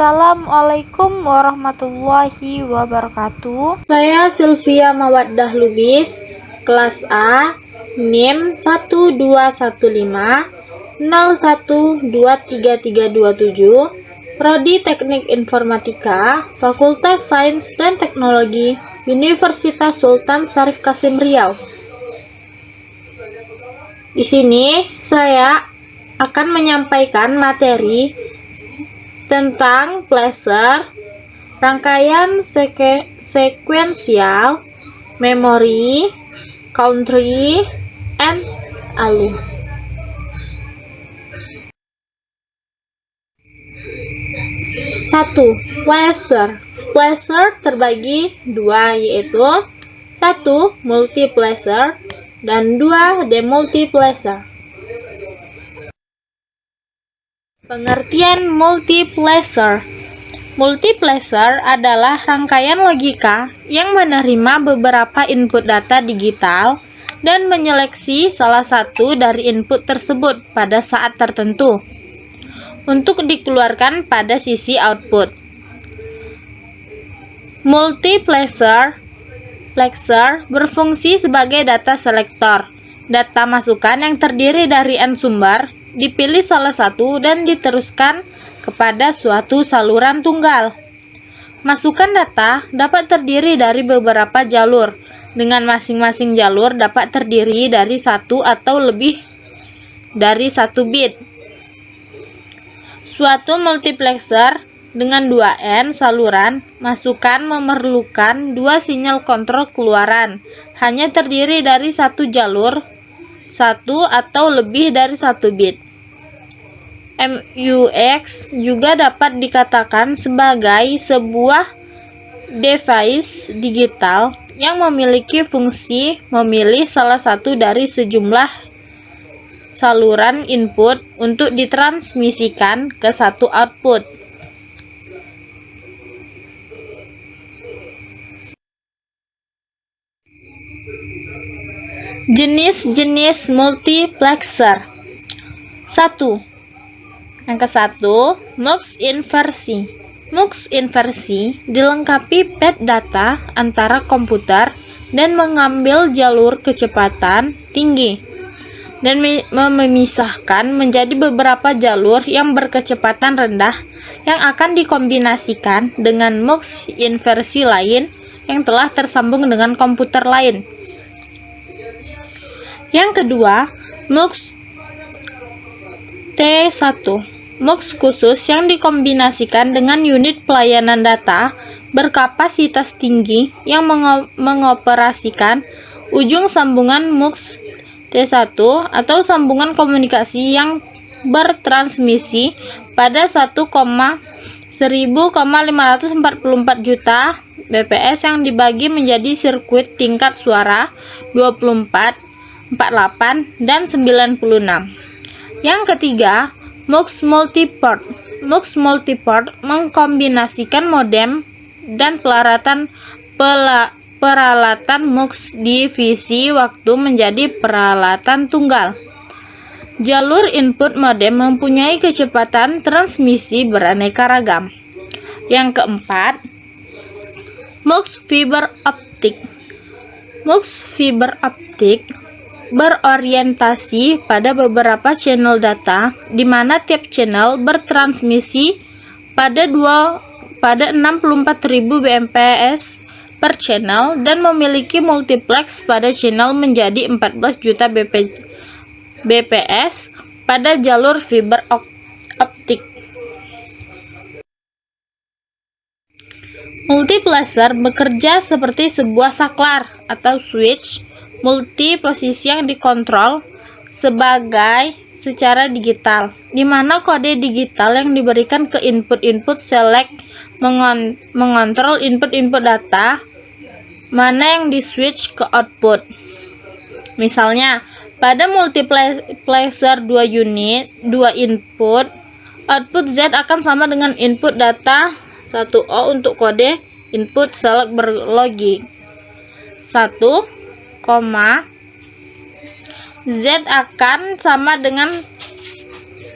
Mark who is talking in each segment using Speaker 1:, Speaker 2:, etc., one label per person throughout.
Speaker 1: Assalamualaikum warahmatullahi wabarakatuh.
Speaker 2: Saya Sylvia Mawaddah Lubis, kelas A, NIM 12150123327, Prodi Teknik Informatika, Fakultas Sains dan Teknologi, Universitas Sultan Syarif Kasim Riau. Di sini saya akan menyampaikan materi tentang placer, rangkaian sekuensial, memori, country, and ALU. 1. Placer. Placer terbagi dua, yaitu 1. Multiplacer dan 2. Demultiplacer. Pengertian multiplacer. Multiplacer adalah rangkaian logika yang menerima beberapa input data digital dan menyeleksi salah satu dari input tersebut pada saat tertentu untuk dikeluarkan pada sisi output. Multiplacer berfungsi sebagai data selektor. Data masukan yang terdiri dari n sumber dipilih salah satu dan diteruskan kepada suatu saluran tunggal. Masukan data dapat terdiri dari beberapa jalur, dengan masing-masing jalur dapat terdiri dari satu atau lebih dari satu bit. Suatu multiplexer dengan 2N saluran masukan memerlukan 2 sinyal kontrol keluaran, hanya terdiri dari satu jalur, satu atau lebih dari satu bit. MUX juga dapat dikatakan sebagai sebuah device digital yang memiliki fungsi memilih salah satu dari sejumlah saluran input untuk ditransmisikan ke satu output. Jenis-jenis multiplexer. 1. Yang ke-1, MUX inversi. MUX inversi dilengkapi pad data antara komputer dan mengambil jalur kecepatan tinggi dan memisahkan menjadi beberapa jalur yang berkecepatan rendah yang akan dikombinasikan dengan MUX inversi lain yang telah tersambung dengan komputer lain. Yang kedua, MUX T1. MUX khusus yang dikombinasikan dengan unit pelayanan data berkapasitas tinggi yang mengoperasikan ujung sambungan MUX T1 atau sambungan komunikasi yang bertransmisi pada 1,544 juta bps yang dibagi menjadi sirkuit tingkat suara 24, 48, dan 96. Yang ketiga, MUX multiport. MUX multiport mengkombinasikan modem dan peralatan MUX divisi waktu menjadi peralatan tunggal. Jalur input modem mempunyai kecepatan transmisi beraneka ragam. Yang keempat, MUX fiber optik. MUX fiber optik berorientasi pada beberapa channel data di mana tiap channel bertransmisi pada 64.000 bps per channel dan memiliki multiplex pada channel menjadi 14 juta bps pada jalur fiber optik. Multiplexer bekerja seperti sebuah saklar atau switch multi posisi yang dikontrol secara digital, di mana kode digital yang diberikan ke input select mengontrol input data mana yang di-switch ke output. Misalnya, pada multiplexer 2 input, output Z akan sama dengan input data 1O untuk kode input select berlogik. 1, Z akan sama dengan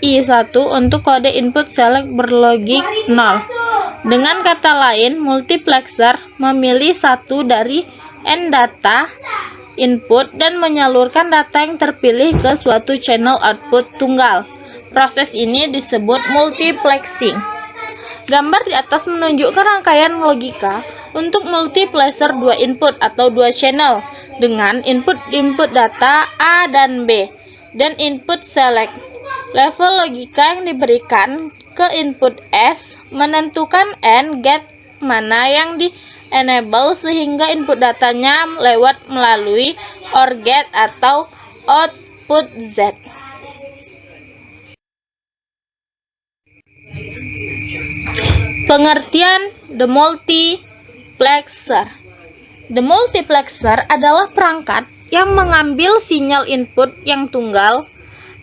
Speaker 2: I1 untuk kode input select berlogik 0. Dengan kata lain, multiplexer memilih satu dari n data input dan menyalurkan data yang terpilih ke suatu channel output tunggal. Proses ini disebut multiplexing. Gambar di atas menunjukkan rangkaian logika untuk multiplexer 2 input atau 2 channel dengan input data A dan B dan input select. Level logika yang diberikan ke input S menentukan AND gate mana yang di-enable sehingga input datanya lewat melalui OR gate atau output Z. Pengertian the multiplexer. The multiplexer adalah perangkat yang mengambil sinyal input yang tunggal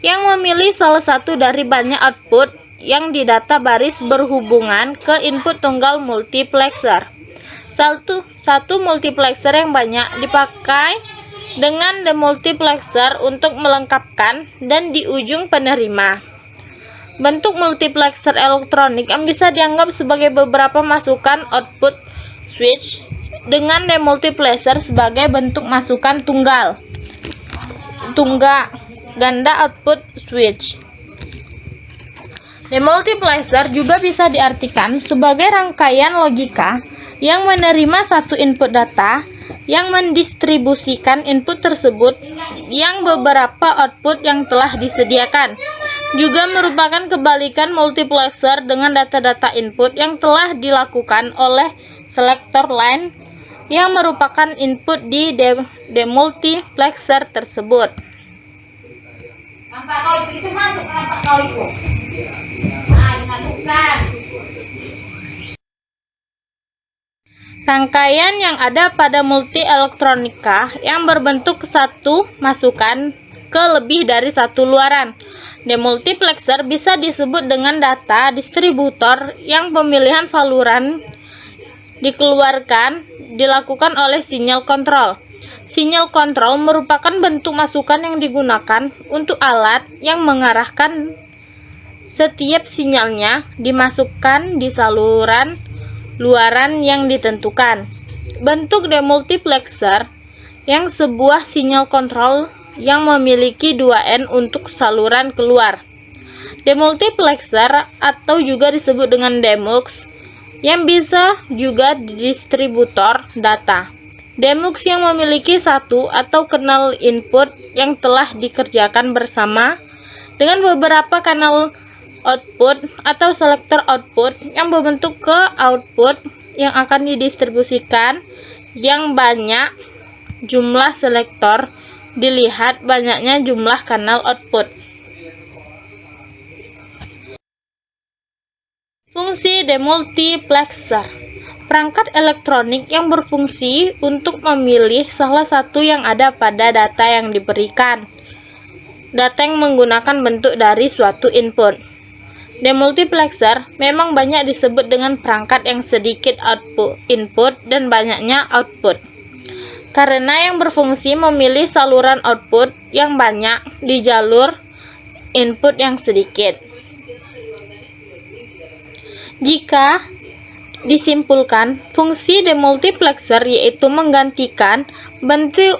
Speaker 2: yang memilih salah satu dari banyak output yang didata baris berhubungan ke input tunggal multiplexer. Satu multiplexer yang banyak dipakai dengan demultiplexer untuk melengkapkan dan di ujung penerima. Bentuk multiplexer elektronik yang bisa dianggap sebagai beberapa masukan output switch dengan demultiplexer sebagai bentuk masukan tunggal ganda output switch. Demultiplexer juga bisa diartikan sebagai rangkaian logika yang menerima satu input data yang mendistribusikan input tersebut yang beberapa output yang telah disediakan. Juga merupakan kebalikan multiplexer dengan data-data input yang telah dilakukan oleh selector line yang merupakan input di demultiplexer tersebut. Rangkaian yang ada pada multi elektronika yang berbentuk satu masukan ke lebih dari satu luaran. Demultiplexer bisa disebut dengan data distributor yang pemilihan saluran dilakukan oleh sinyal kontrol. Sinyal kontrol merupakan bentuk masukan yang digunakan untuk alat yang mengarahkan setiap sinyalnya dimasukkan di saluran luaran yang ditentukan. Bentuk demultiplexer yang sebuah sinyal kontrol yang memiliki 2N untuk saluran keluar. Demultiplexer atau juga disebut dengan demux yang bisa juga distributor data. Demux yang memiliki satu atau kanal input yang telah dikerjakan bersama dengan beberapa kanal output atau selector output yang berbentuk ke output yang akan didistribusikan yang banyak jumlah selektor dilihat banyaknya jumlah kanal output. Fungsi demultiplexer. Perangkat elektronik yang berfungsi untuk memilih salah satu yang ada pada data yang diberikan. Data yang menggunakan bentuk dari suatu input. Demultiplexer memang banyak disebut dengan perangkat yang sedikit input dan banyaknya output. Karena yang berfungsi memilih saluran output yang banyak di jalur input yang sedikit. Jika disimpulkan, fungsi demultiplexer yaitu menggantikan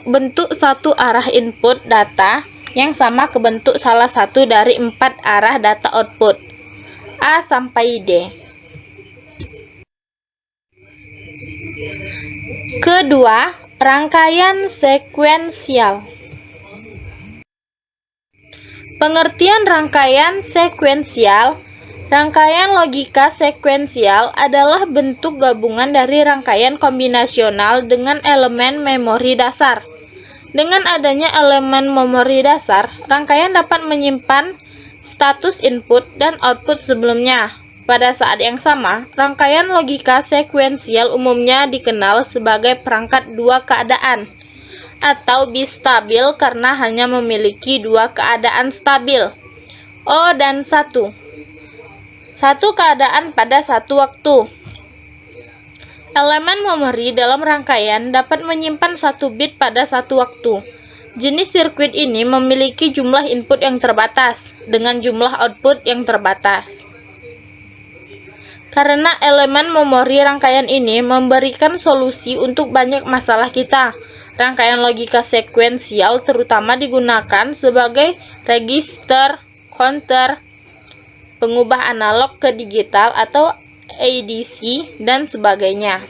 Speaker 2: bentuk satu arah input data yang sama ke bentuk salah satu dari 4 arah data output A sampai D. Kedua, rangkaian sekuensial. Pengertian rangkaian sekuensial. Rangkaian logika sekuensial adalah bentuk gabungan dari rangkaian kombinasional dengan elemen memori dasar. Dengan adanya elemen memori dasar, rangkaian dapat menyimpan status input dan output sebelumnya. Pada saat yang sama, rangkaian logika sekuensial umumnya dikenal sebagai perangkat dua keadaan atau bistabil karena hanya memiliki dua keadaan stabil, O dan 1. Satu keadaan pada satu waktu. Elemen memori dalam rangkaian dapat menyimpan 1 bit pada satu waktu. Jenis sirkuit ini memiliki jumlah input yang terbatas dengan jumlah output yang terbatas. karena elemen memori rangkaian ini memberikan solusi untuk banyak masalah kita. Rangkaian logika sekuensial terutama digunakan sebagai register, counter, pengubah analog ke digital atau ADC, dan sebagainya.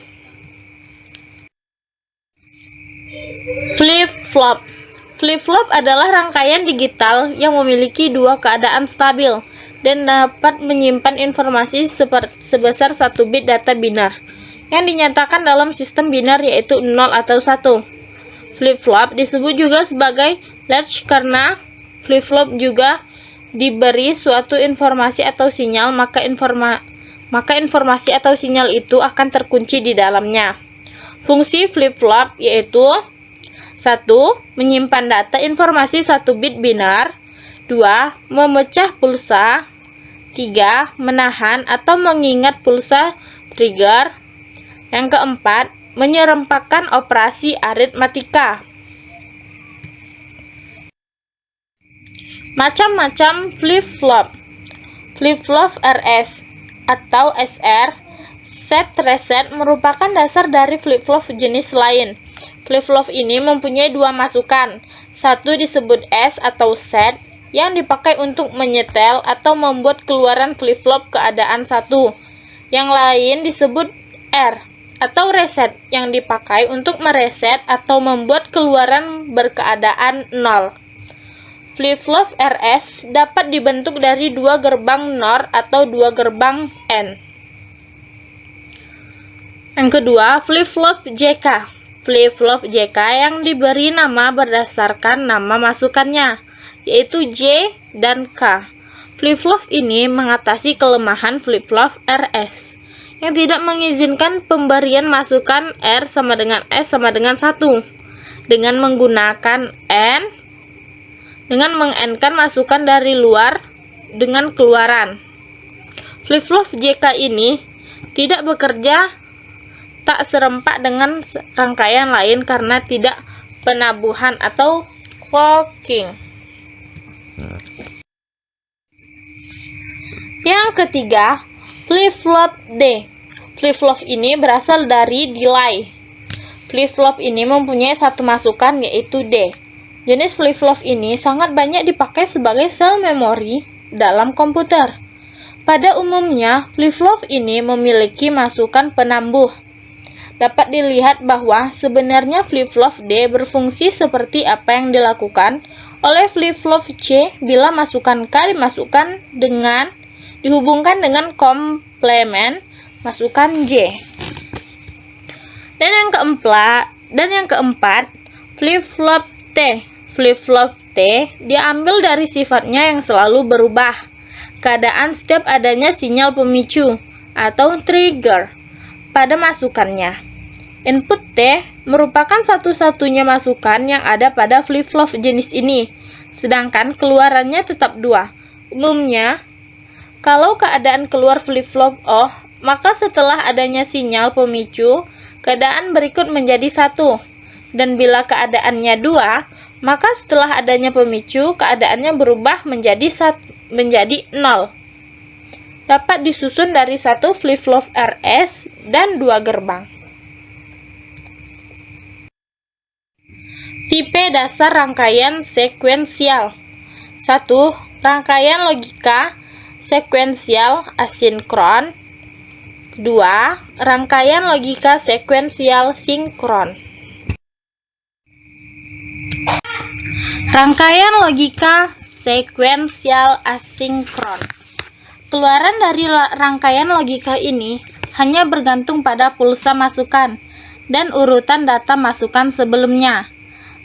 Speaker 2: Flip-flop. Flip-flop adalah rangkaian digital yang memiliki dua keadaan stabil dan dapat menyimpan informasi sebesar 1 bit data binar yang dinyatakan dalam sistem binar, yaitu 0 atau 1. Flip-flop disebut juga sebagai latch karena flip-flop juga diberi suatu informasi atau sinyal, maka informasi atau sinyal itu akan terkunci di dalamnya. Fungsi flip-flop yaitu 1. Menyimpan data informasi 1 bit binar. 2. Memecah pulsa. 3. Menahan atau mengingat pulsa trigger. Yang keempat, menyerempakkan operasi aritmatika. Macam-macam flip-flop. Flip-flop RS atau SR, set reset, merupakan dasar dari flip-flop jenis lain. Flip-flop ini mempunyai dua masukan. Satu disebut S atau set, yang dipakai untuk menyetel atau membuat keluaran flip-flop keadaan 1. Yang lain disebut R atau reset, yang dipakai untuk mereset atau membuat keluaran berkeadaan 0. Flip-flop RS dapat dibentuk dari 2 gerbang NOR atau 2 gerbang N. Yang kedua, flip-flop JK. Flip-flop JK yang diberi nama berdasarkan nama masukannya, yaitu J dan K. Flip-flop ini mengatasi kelemahan flip-flop RS yang tidak mengizinkan pemberian masukan R sama dengan S sama dengan 1 dengan menggunakan N, dengan meng-N-kan masukan dari luar dengan keluaran. Flip-flop JK ini tidak bekerja tak serempak dengan rangkaian lain karena tidak penabuhan atau clocking. Yang ketiga, flip-flop D. Flip-flop ini berasal dari delay. Flip-flop ini mempunyai satu masukan, yaitu D. Jenis flip-flop ini sangat banyak dipakai sebagai sel memori dalam komputer. Pada umumnya, flip-flop ini memiliki masukan penambuh. Dapat dilihat bahwa sebenarnya flip-flop D berfungsi seperti apa yang dilakukan oleh flip-flop C bila masukan K dihubungkan dengan komplement masukan J. Dan yang keempat, flip-flop T. Flip-flop T diambil dari sifatnya yang selalu berubah, keadaan setiap adanya sinyal pemicu atau trigger pada masukannya. Input T merupakan satu-satunya masukan yang ada pada flip-flop jenis ini, sedangkan keluarannya tetap 2. Umumnya, kalau keadaan keluar flip-flop O, maka setelah adanya sinyal pemicu, keadaan berikut menjadi 1. Dan bila keadaannya 2, maka setelah adanya pemicu, keadaannya berubah menjadi 0. Dapat disusun dari 1 flip-flop RS dan 2 gerbang. Tipe dasar rangkaian sekuensial. 1. Rangkaian logika sekuensial asinkron. 2. Rangkaian logika sekuensial sinkron. Rangkaian logika sekuensial asinkron. Keluaran dari rangkaian logika ini hanya bergantung pada pulsa masukan dan urutan data masukan sebelumnya.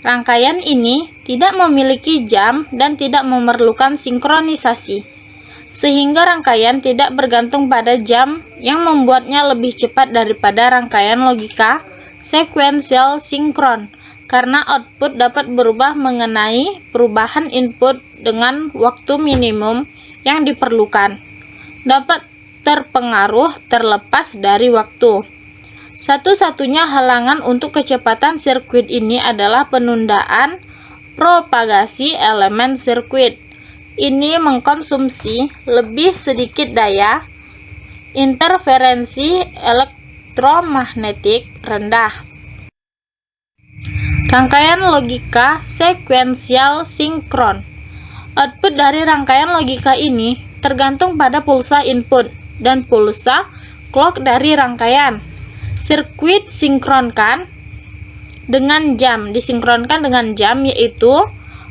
Speaker 2: Rangkaian ini tidak memiliki jam dan tidak memerlukan sinkronisasi, sehingga rangkaian tidak bergantung pada jam yang membuatnya lebih cepat daripada rangkaian logika sekuensial sinkron, karena output dapat berubah mengenai perubahan input dengan waktu minimum yang diperlukan, dapat terpengaruh terlepas dari waktu. Satu-satunya halangan untuk kecepatan sirkuit ini adalah penundaan propagasi elemen sirkuit. Ini mengkonsumsi lebih sedikit daya interferensi elektromagnetik rendah. Rangkaian logika sekuensial sinkron. Output dari rangkaian logika ini tergantung pada pulsa input dan pulsa clock dari rangkaian. Sirkuit disinkronkan dengan jam, yaitu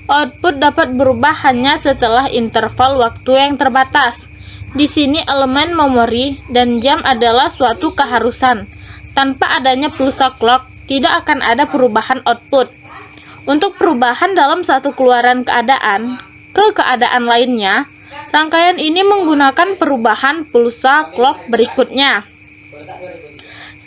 Speaker 2: output dapat berubah hanya setelah interval waktu yang terbatas. Di sini elemen memori dan jam adalah suatu keharusan. Tanpa adanya pulsa clock, tidak akan ada perubahan output. Untuk perubahan dalam satu keluaran keadaan ke keadaan lainnya, rangkaian ini menggunakan perubahan pulsa clock berikutnya.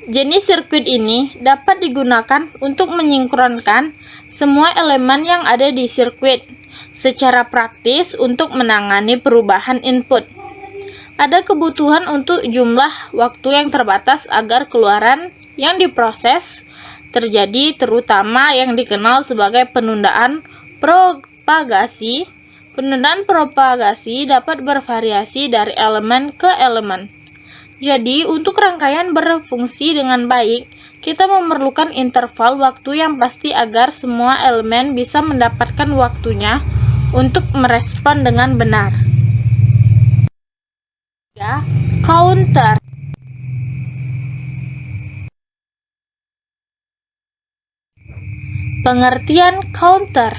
Speaker 2: Jenis sirkuit ini dapat digunakan untuk menyingkronkan semua elemen yang ada di sirkuit secara praktis untuk menangani perubahan input. Ada kebutuhan untuk jumlah waktu yang terbatas agar keluaran yang diproses terjadi, terutama yang dikenal sebagai penundaan propagasi. Penundaan propagasi dapat bervariasi dari elemen ke elemen. Jadi, untuk rangkaian berfungsi dengan baik, kita memerlukan interval waktu yang pasti agar semua elemen bisa mendapatkan waktunya untuk merespon dengan benar. Ya, counter. Pengertian counter.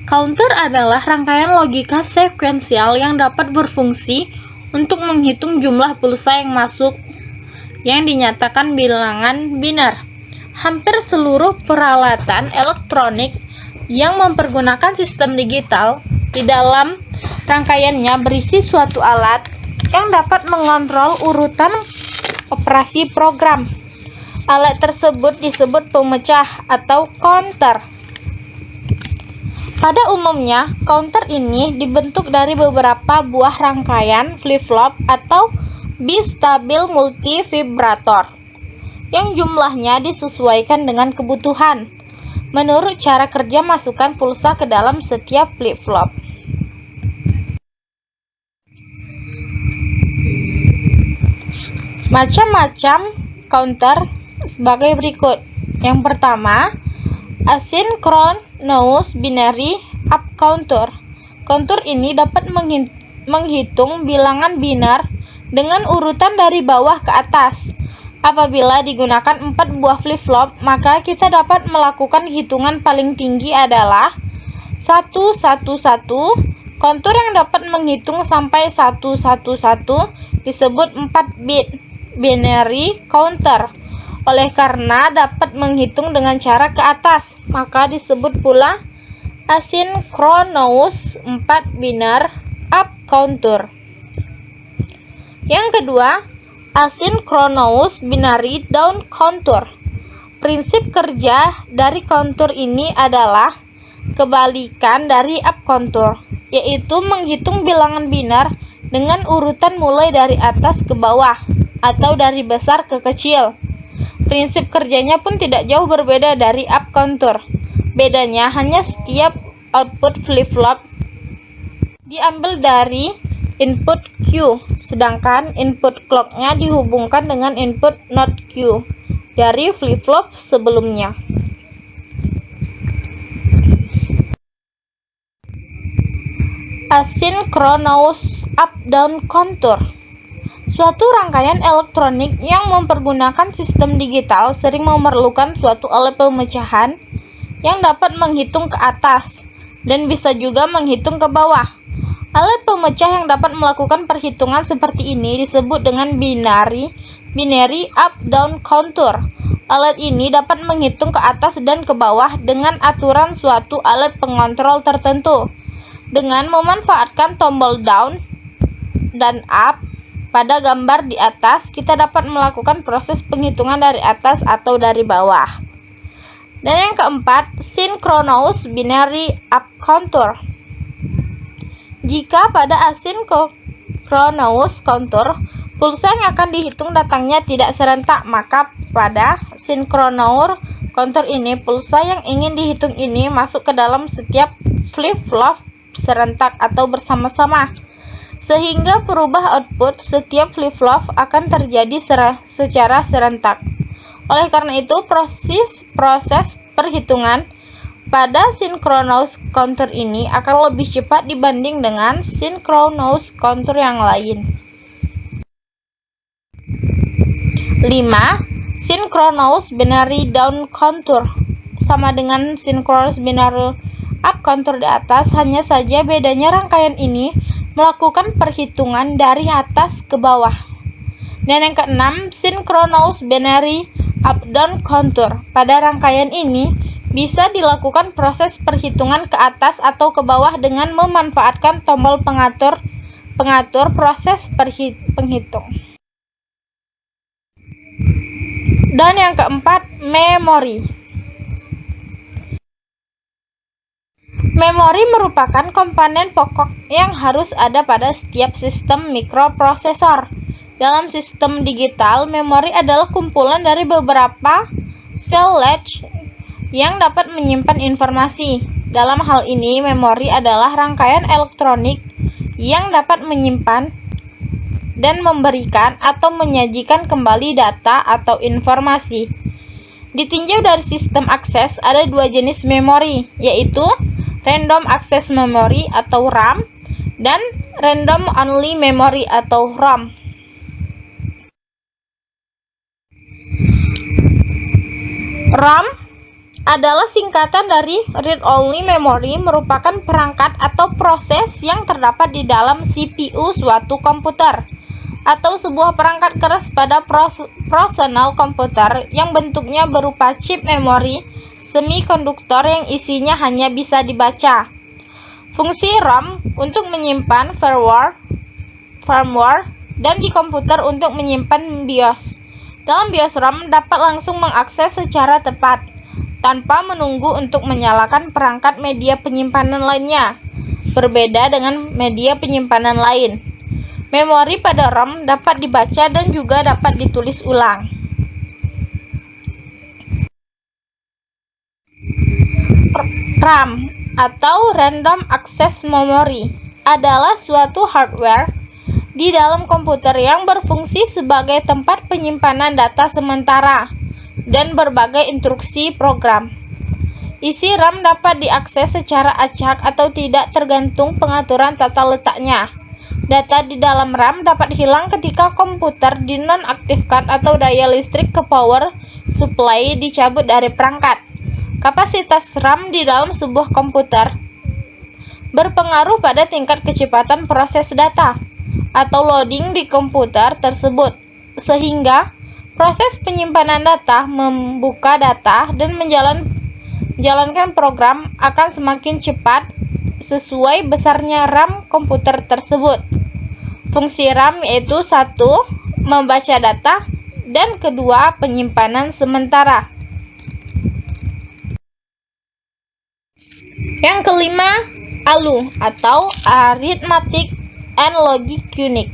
Speaker 2: Counter adalah rangkaian logika sekuensial yang dapat berfungsi untuk menghitung jumlah pulsa yang masuk yang dinyatakan bilangan biner. Hampir seluruh peralatan elektronik yang mempergunakan sistem digital di dalam rangkaiannya berisi suatu alat yang dapat mengontrol urutan operasi program. Alat tersebut disebut pemecah atau counter. Pada umumnya, counter ini dibentuk dari beberapa buah rangkaian flip-flop atau bistabil multivibrator yang jumlahnya disesuaikan dengan kebutuhan menurut cara kerja masukkan pulsa ke dalam setiap flip-flop. Macam-macam counter sebagai berikut. Yang pertama, asynchronous binary up counter. Counter ini dapat menghitung bilangan biner dengan urutan dari bawah ke atas. Apabila digunakan 4 buah flip-flop, maka kita dapat melakukan hitungan paling tinggi adalah 111. Counter yang dapat menghitung sampai 111 disebut 4 bit binary counter. Oleh karena dapat menghitung dengan cara ke atas, maka disebut pula asynchronous 4 biner up counter. Yang kedua, asynchronous binary down counter. Prinsip kerja dari counter ini adalah kebalikan dari up counter, yaitu menghitung bilangan biner dengan urutan mulai dari atas ke bawah atau dari besar ke kecil. Prinsip kerjanya pun tidak jauh berbeda dari up counter. Bedanya hanya setiap output flip-flop diambil dari input Q, sedangkan input clock-nya dihubungkan dengan input not Q dari flip-flop sebelumnya. Asynchronous up-down counter. Suatu rangkaian elektronik yang mempergunakan sistem digital sering memerlukan suatu alat pemecahan yang dapat menghitung ke atas dan bisa juga menghitung ke bawah. Alat pemecah yang dapat melakukan perhitungan seperti ini disebut dengan binary up-down counter. Alat ini dapat menghitung ke atas dan ke bawah dengan aturan suatu alat pengontrol tertentu. Dengan memanfaatkan tombol down dan up pada gambar di atas, kita dapat melakukan proses penghitungan dari atas atau dari bawah. Dan yang keempat, synchronous binary up counter. Jika pada asynchronous counter, pulsa yang akan dihitung datangnya tidak serentak, maka pada synchronous counter ini, pulsa yang ingin dihitung ini masuk ke dalam setiap flip-flop serentak atau bersama-sama. sehingga perubah output setiap flip-flop akan terjadi secara serentak. Oleh karena itu, proses perhitungan pada synchronous counter ini akan lebih cepat dibanding dengan synchronous counter yang lain. 5. Synchronous binary down counter sama dengan synchronous binary up counter di atas, hanya saja bedanya rangkaian ini melakukan perhitungan dari atas ke bawah. Dan yang keenam, synchronous binary up down counter. Pada rangkaian ini bisa dilakukan proses perhitungan ke atas atau ke bawah dengan memanfaatkan tombol pengatur proses penghitung. Dan yang keempat, memori. Memori merupakan komponen pokok yang harus ada pada setiap sistem mikroprosesor. Dalam sistem digital, memori adalah kumpulan dari beberapa sel latch yang dapat menyimpan informasi. Dalam hal ini, memori adalah rangkaian elektronik yang dapat menyimpan dan memberikan atau menyajikan kembali data atau informasi. Ditinjau dari sistem akses, ada dua jenis memori, yaitu Random Access Memory atau RAM dan Random Only Memory atau ROM. ROM adalah singkatan dari Read Only Memory, merupakan perangkat atau proses yang terdapat di dalam CPU suatu komputer atau sebuah perangkat keras pada personal komputer yang bentuknya berupa chip memori semikonduktor yang isinya hanya bisa dibaca. Fungsi ROM untuk menyimpan firmware dan di komputer untuk menyimpan BIOS. Dalam BIOS, ROM dapat langsung mengakses secara tepat tanpa menunggu untuk menyalakan perangkat media penyimpanan lainnya. Berbeda dengan media penyimpanan lain, memori pada ROM dapat dibaca dan juga dapat ditulis ulang. RAM atau Random Access Memory adalah suatu hardware di dalam komputer yang berfungsi sebagai tempat penyimpanan data sementara dan berbagai instruksi program. Isi RAM dapat diakses secara acak atau tidak tergantung pengaturan tata letaknya. Data di dalam RAM dapat hilang ketika komputer dinonaktifkan atau daya listrik ke power supply dicabut dari perangkat. Kapasitas RAM di dalam sebuah komputer berpengaruh pada tingkat kecepatan proses data atau loading di komputer tersebut, sehingga proses penyimpanan data, membuka data, dan menjalankan program akan semakin cepat sesuai besarnya RAM komputer tersebut. Fungsi RAM yaitu 1. Membaca data, dan 2. Penyimpanan sementara. Yang kelima, ALU atau Arithmetic and Logic Unit.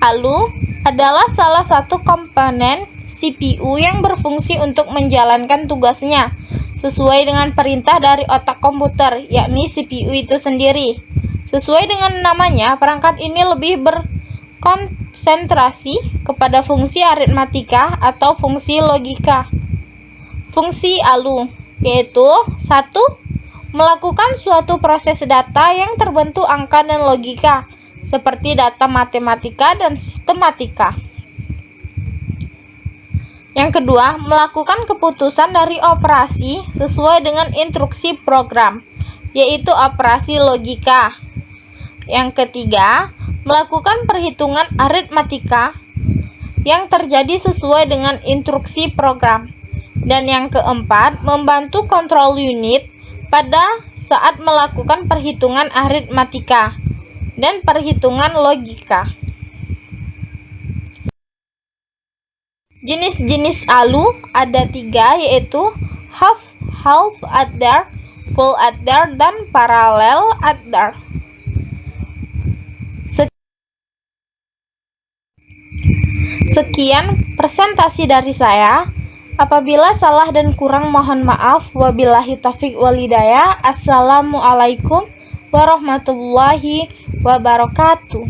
Speaker 2: ALU adalah salah satu komponen CPU yang berfungsi untuk menjalankan tugasnya sesuai dengan perintah dari otak komputer, yakni CPU itu sendiri. Sesuai dengan namanya, perangkat ini lebih berkonsentrasi kepada fungsi aritmatika atau fungsi logika. Fungsi ALU yaitu 1. Melakukan suatu proses data yang terbentuk angka dan logika, seperti data matematika dan sistematika. Yang kedua, melakukan keputusan dari operasi sesuai dengan instruksi program, yaitu operasi logika. Yang ketiga, melakukan perhitungan aritmatika yang terjadi sesuai dengan instruksi program. Dan yang keempat, membantu kontrol unit pada saat melakukan perhitungan aritmatika dan perhitungan logika. Jenis-jenis ALU ada 3, yaitu half adder, full adder, dan parallel adder. Sekian presentasi dari saya. Apabila salah dan kurang mohon maaf. Wabillahi taufik wal hidayah. Assalamualaikum
Speaker 1: warahmatullahi wabarakatuh.